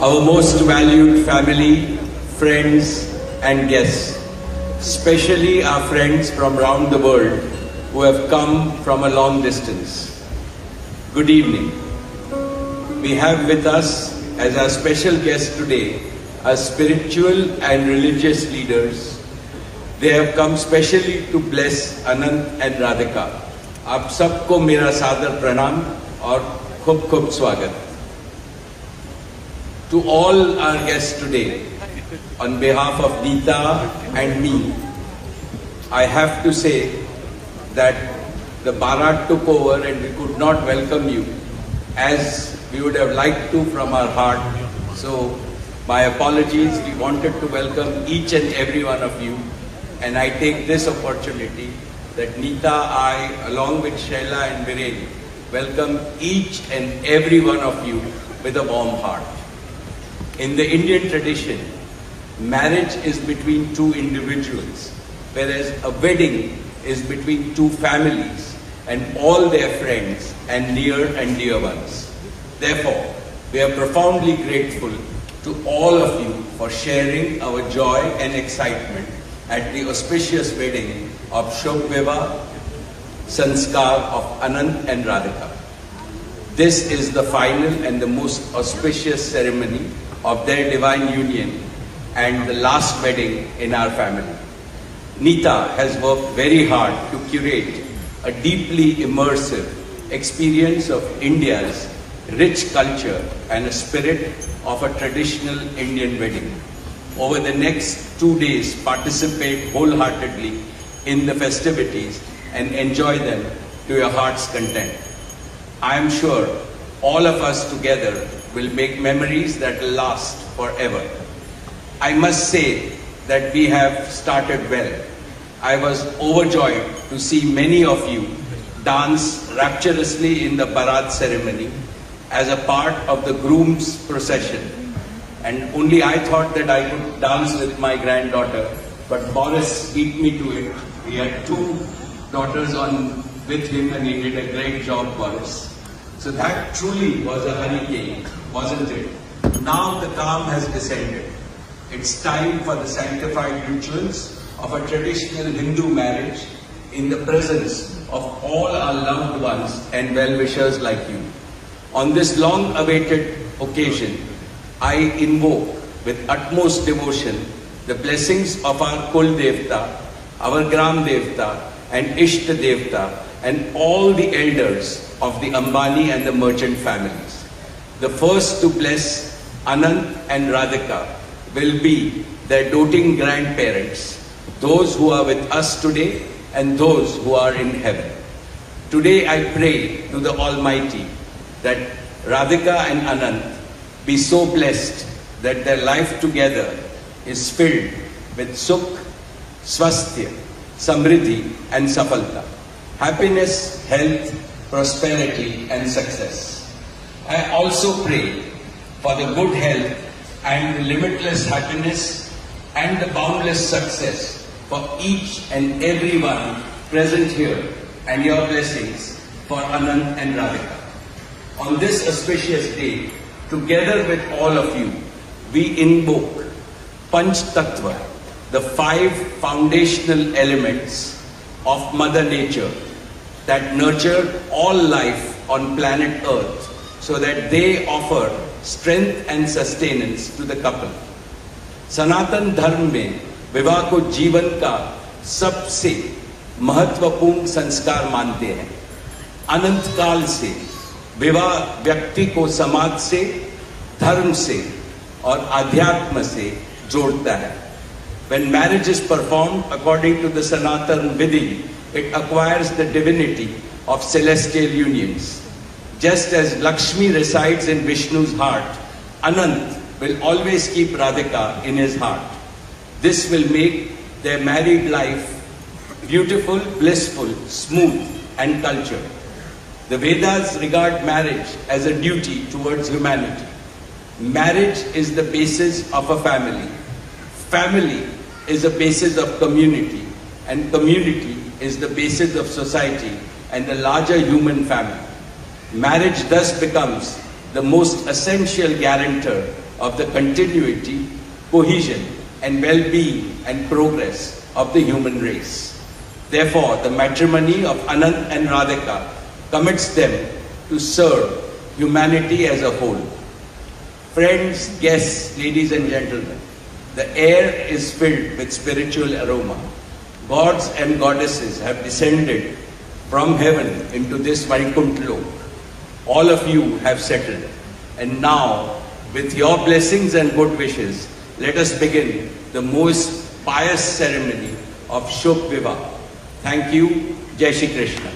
our most valued family, friends and guests, especially our friends from around the world who have come from a long distance. Good evening. We have with us as our special guests today our spiritual and religious leaders. They have come specially to bless Anant and Radhika. आप सबको मेरा सादर प्रणाम और खूब खूब स्वागत. To all our guests today, on behalf of Neeta and me, I have to say that the Bharat took over and we could not welcome you as we would have liked to from our heart. So my apologies. We wanted to welcome each and every one of you, and I take this opportunity that Neeta, I, along with Shaila and Viren, welcome each and every one of you with a warm heart. In the Indian tradition, marriage is between two individuals, whereas a wedding is between two families and all their friends and dear ones. Therefore, we are profoundly grateful to all of you for sharing our joy and excitement at the auspicious wedding of Shobh Vivah Sanskar of Anant and Radhika. This is the final and the most auspicious ceremony of their divine union and the last wedding in our family. Neeta has worked very hard to curate a deeply immersive experience of India's rich culture and a spirit of a traditional Indian wedding. Over the next 2 days, participate wholeheartedly in the festivities and enjoy them to your heart's content. I am sure all of us together will make memories that will last forever. I must say that we have started well. I was overjoyed to see many of you dance rapturously in the Bharat ceremony as a part of the groom's procession. And only I thought that I could dance with my granddaughter, but Boris beat me to it. He had 2 daughters on with him and he did a great job, Boris. So that truly was a hurricane, wasn't it? Now the calm has descended. It's time for the sanctified rituals of a traditional Hindu marriage in the presence of all our loved ones and well-wishers like you. On this long-awaited occasion, I invoke with utmost devotion the blessings of our Kul Devta, our Gram Devta and Ishta Devta and all the elders of the Ambani and the merchant families. The first to bless Anant and Radhika will be their doting grandparents, those who are with us today and those who are in heaven. Today I pray to the Almighty that Radhika and Anant be so blessed that their life together is filled with Sukh, Swasthya, Samriddhi and Safalta, happiness, health, prosperity and success. I also pray for the good health and the limitless happiness and the boundless success for each and every one present here and your blessings for Anant and Radhika. On this auspicious day, together with all of you, we invoke Panch Tattva, the 5 foundational elements of Mother Nature that nurture all life on planet Earth so that they offer strength and sustenance to the couple. Sanatan Dharma में विवाह को जीवन का सबसे महत्वपूर्ण संस्कार मानते हैं. अनंत काल से विवाह व्यक्ति को समाज से, धर्म से और आध्यात्म से जोड़ता है. When marriage is performed according to the Sanatan Vidhi, it acquires the divinity of celestial unions. Just as Lakshmi resides in Vishnu's heart, Anant will always keep Radhika in his heart. This will make their married life beautiful, blissful, smooth and cultured. The Vedas regard marriage as a duty towards humanity. Marriage is the basis of a family. Family is the basis of community, and community is the basis of society and the larger human family. Marriage thus becomes the most essential guarantor of the continuity, cohesion, and well-being and progress of the human race. Therefore, the matrimony of Anant and Radhika commits them to serve humanity as a whole. Friends, guests, ladies and gentlemen, the air is filled with spiritual aroma. Gods and goddesses have descended from heaven into this Vaikuntha Lok. All of you have settled. And now, with your blessings and good wishes, let us begin the most pious ceremony of Shubh Vivah. Thank you. Jai Shri Krishna.